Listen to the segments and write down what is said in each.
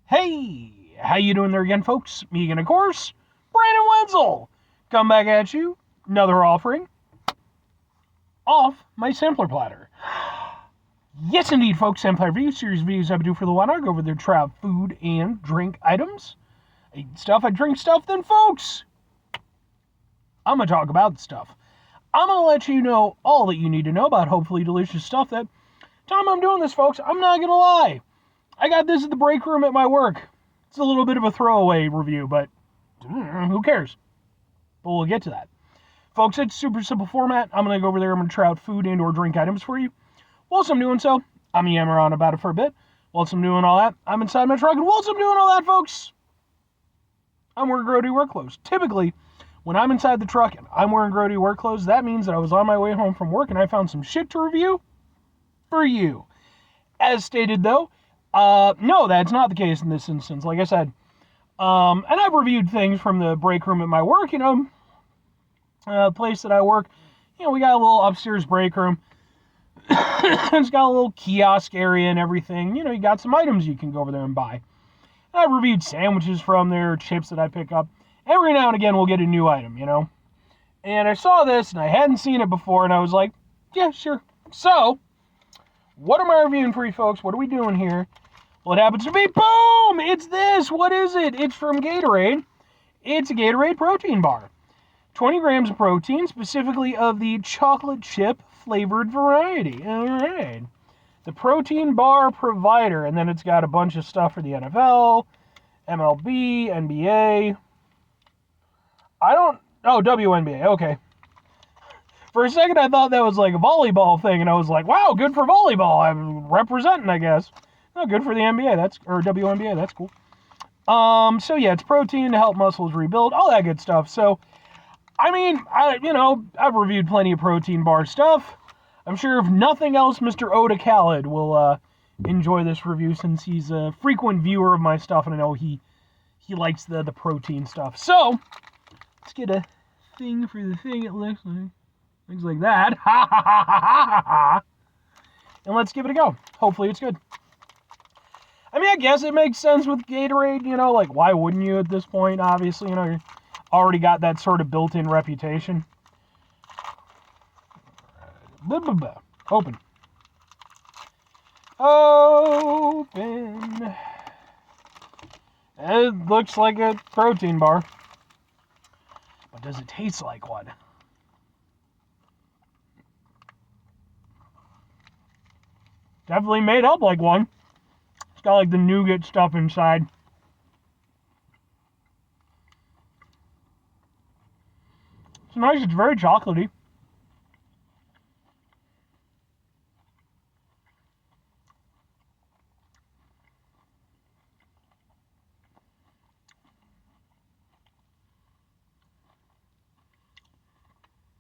Hey, how you doing there again, folks? Me again, of course, Brandon Wenzel. Come back at you, another offering off my sampler platter. Yes, indeed, folks, sampler review series videos I do for the one. I go over their trap food and drink items. I eat stuff, I drink stuff, then, folks, I'm gonna talk about the stuff. I'm gonna let you know all that you need to know about hopefully delicious stuff. That time I'm doing this, folks, I'm not gonna lie. I got this at the break room at my work. It's a little bit of a throwaway review, but who cares? But we'll get to that. Folks, it's super simple format. I'm going to go over there. I'm going to try out food and or drink items for you. Whilst I'm doing so, I'm yammering on about it for a bit. Whilst I'm doing all that, I'm inside my truck. And whilst I'm doing all that, folks, I'm wearing grody work clothes. Typically, when I'm inside the truck and I'm wearing grody work clothes, that means that I was on my way home from work and I found some shit to review for you. As stated, though, no, that's not the case in this instance. Like I said, and I've reviewed things from the break room at my work, place that I work. We got a little upstairs break room. It's got a little kiosk area and everything. You got some items you can go over there and buy. And I've reviewed sandwiches from there, chips that I pick up. Every now and again, we'll get a new item, And I saw this, and I hadn't seen it before, and I was like, yeah, sure. So, what am I reviewing for you folks? What are we doing here? Well, it happens to be, boom! It's this! What is it? It's from Gatorade. It's a Gatorade protein bar. 20 grams of protein, specifically of the chocolate chip flavored variety. Alright. The protein bar provider. And then it's got a bunch of stuff for the NFL, MLB, NBA. WNBA. Okay. For a second, I thought that was like a volleyball thing, and I was like, wow, good for volleyball. I'm representing, I guess. Oh, good for the NBA, or WNBA, that's cool. So yeah, it's protein to help muscles rebuild, all that good stuff. So, I mean, I've reviewed plenty of protein bar stuff. I'm sure if nothing else, Mr. Oda Khaled will enjoy this review since he's a frequent viewer of my stuff, and I know he likes the protein stuff. So, let's get a thing for the thing, it looks like. Things like that. Ha ha ha ha ha ha. And let's give it a go. Hopefully it's good. I mean, I guess it makes sense with Gatorade, like, why wouldn't you at this point? Obviously, you already got that sort of built-in reputation. Open. Open. It looks like a protein bar. But does it taste like one? Definitely made up like one. It's got like the nougat stuff inside. It's nice, it's very chocolatey.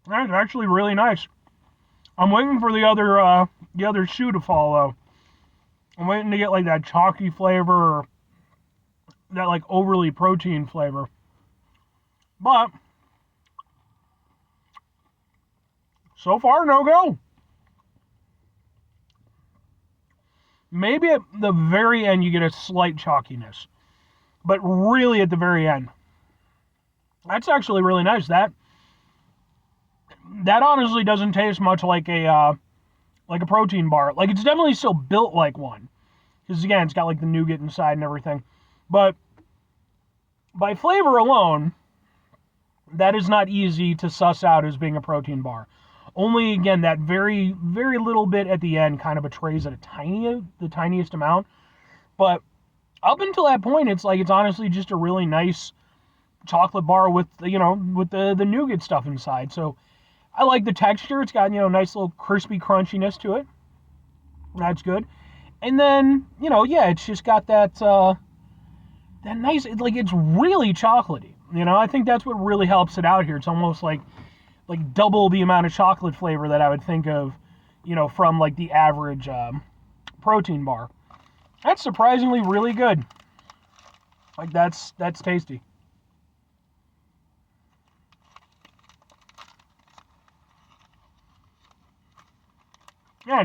That's actually really nice. I'm waiting for the other shoe to follow. I'm waiting to get like that chalky flavor or that like overly protein flavor. But so far, no go. Maybe at the very end you get a slight chalkiness, but really at the very end, that's actually really nice. That honestly doesn't taste much like a protein bar. Like, it's definitely still built like one, because again, it's got like the nougat inside and everything. But by flavor alone, that is not easy to suss out as being a protein bar. Only, again, that very, very little bit at the end kind of betrays it the tiniest amount. But up until that point, it's honestly just a really nice chocolate bar with the nougat stuff inside. So I like the texture. It's got, nice little crispy crunchiness to it. That's good. And then, it's just got that nice, it's really chocolatey. I think that's what really helps it out here. It's almost like double the amount of chocolate flavor that I would think of, from like the average protein bar. That's surprisingly really good. Like, that's tasty. Yeah,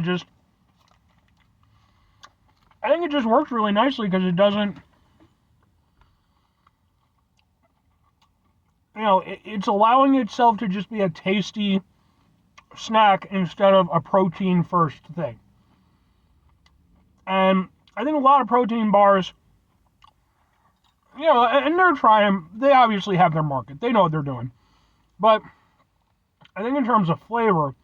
I think it just works really nicely because it doesn't it's allowing itself to just be a tasty snack instead of a protein first thing. And I think a lot of protein bars, and they're trying, they obviously have their market. They know what they're doing. But I think in terms of flavor,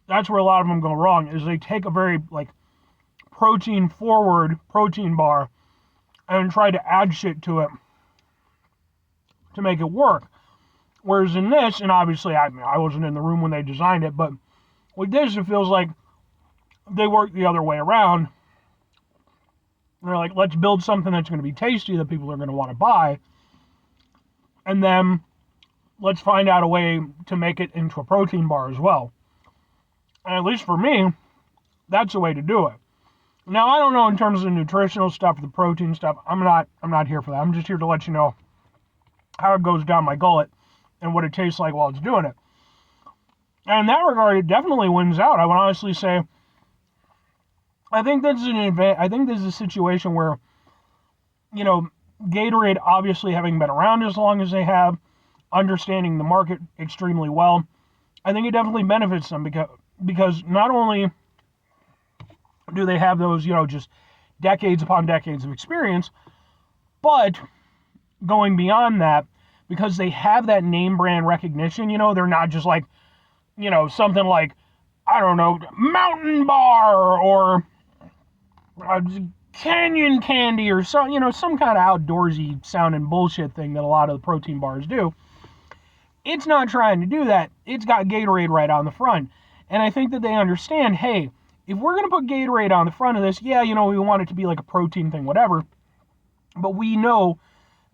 that's where a lot of them go wrong, is they take a very, protein forward protein bar and try to add shit to it to make it work. Whereas in this, and obviously I wasn't in the room when they designed it, but with this, it feels like they work the other way around. They're like, let's build something that's going to be tasty that people are going to want to buy, and then let's find out a way to make it into a protein bar as well. And at least for me, that's the way to do it. Now, I don't know in terms of the nutritional stuff, the protein stuff. I'm not here for that. I'm just here to let you know how it goes down my gullet and what it tastes like while it's doing it. And in that regard, it definitely wins out. I would honestly say, I think this is a situation where, Gatorade obviously having been around as long as they have, understanding the market extremely well, I think it definitely benefits them because not only do they have those, just decades upon decades of experience, but going beyond that, because they have that name brand recognition, they're not just like, something like, I don't know, Mountain Bar or Canyon Candy or some kind of outdoorsy sounding bullshit thing that a lot of the protein bars do. It's not trying to do that. It's got Gatorade right on the front. And I think that they understand, hey, if we're going to put Gatorade on the front of this, we want it to be like a protein thing, whatever. But we know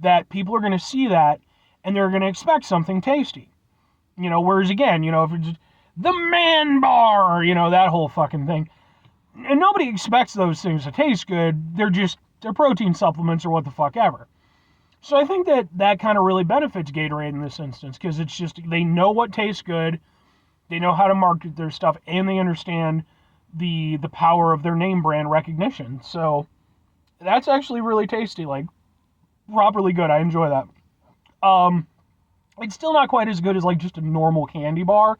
that people are going to see that and they're going to expect something tasty. Whereas again, if it's the man bar, that whole fucking thing. And nobody expects those things to taste good. They're protein supplements or what the fuck ever. So I think that kind of really benefits Gatorade in this instance, because it's just, they know what tastes good, they know how to market their stuff, and they understand the power of their name brand recognition. So that's actually really tasty, properly good. I enjoy that. It's still not quite as good as just a normal candy bar,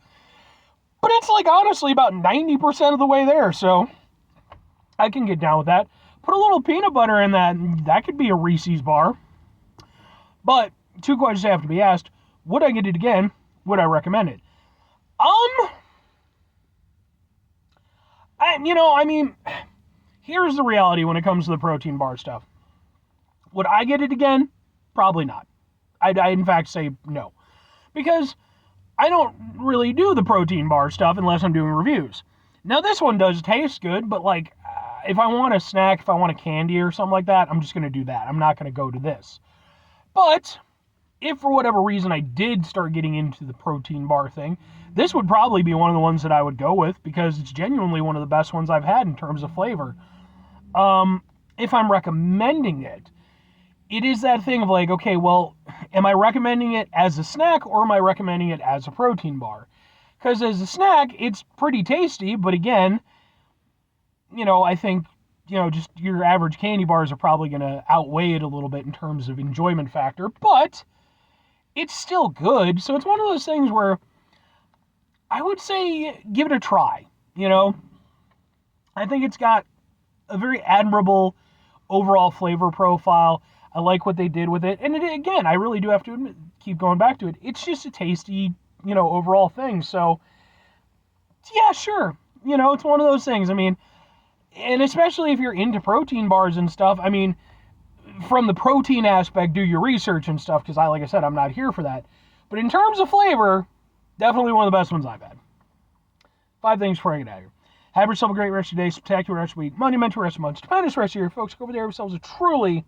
but it's honestly about 90% of the way there, so I can get down with that. Put a little peanut butter in that could be a Reese's bar. But 2 questions have to be asked. Would I get it again? Would I recommend it? Here's the reality when it comes to the protein bar stuff. Would I get it again? Probably not. I'd in fact say no. Because I don't really do the protein bar stuff unless I'm doing reviews. Now, this one does taste good, but if I want a snack, if I want a candy or something like that, I'm just going to do that. I'm not going to go to this. But if for whatever reason I did start getting into the protein bar thing, this would probably be one of the ones that I would go with, because it's genuinely one of the best ones I've had in terms of flavor. If I'm recommending it, it is that thing of okay, well, am I recommending it as a snack or am I recommending it as a protein bar? Because as a snack, it's pretty tasty, but again, I think, just your average candy bars are probably going to outweigh it a little bit in terms of enjoyment factor, but it's still good. So it's one of those things where I would say give it a try. I think it's got a very admirable overall flavor profile. I like what they did with it. And again, I really do have to admit, keep going back to it. It's just a tasty, overall thing. So yeah, sure. It's one of those things. And especially if you're into protein bars and stuff, from the protein aspect, do your research and stuff, because like I said, I'm not here for that. But in terms of flavor, definitely one of the best ones I've had. 5 things before I get out of here. Have yourself a great rest of your day, spectacular rest of the week, monumental rest of the month, stupendous rest of your folks. Go over there, have yourselves a truly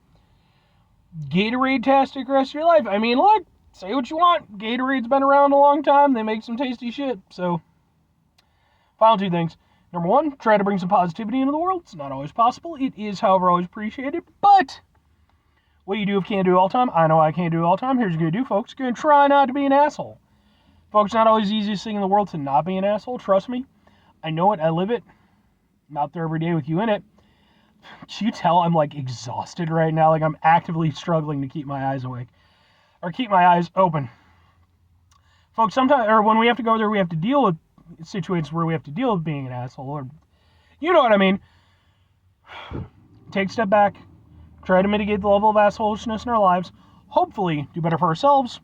Gatorade-tastic rest of your life. Look, say what you want. Gatorade's been around a long time. They make some tasty shit. So, final 2 things. Number 1, try to bring some positivity into the world. It's not always possible. It is, however, always appreciated. But what do you do if you can't do it all the time? I know I can't do it all the time. Here's what you're going to do, folks. You're going to try not to be an asshole. Folks, not always the easiest thing in the world to not be an asshole. Trust me. I know it. I live it. I'm out there every day with you in it. Can you tell I'm exhausted right now? I'm actively struggling to keep my eyes awake. Or keep my eyes open. Folks, sometimes, or when we have to go there, we have to deal with situations where we have to deal with being an asshole, or you know what I mean. Take a step back, try to mitigate the level of assholishness in our lives, hopefully do better for ourselves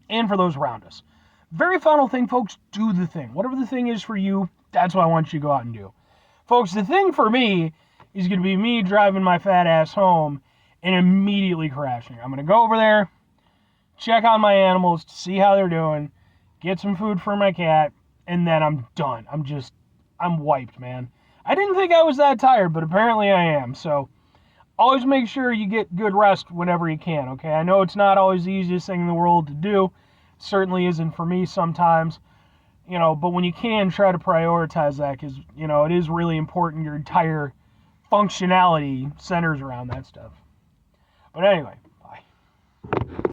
and for those around us. Very final thing, folks, do the thing. Whatever the thing is for you, that's what I want you to go out and do. Folks, the thing for me is going to be me driving my fat ass home and immediately crashing. I'm going to go over there, check on my animals to see how they're doing, get some food for my cat, and then I'm done. I'm wiped, man. I didn't think I was that tired, but apparently I am. So always make sure you get good rest whenever you can, okay? I know it's not always the easiest thing in the world to do. It certainly isn't for me sometimes, but when you can, try to prioritize that because, it is really important. Your entire functionality centers around that stuff. But anyway,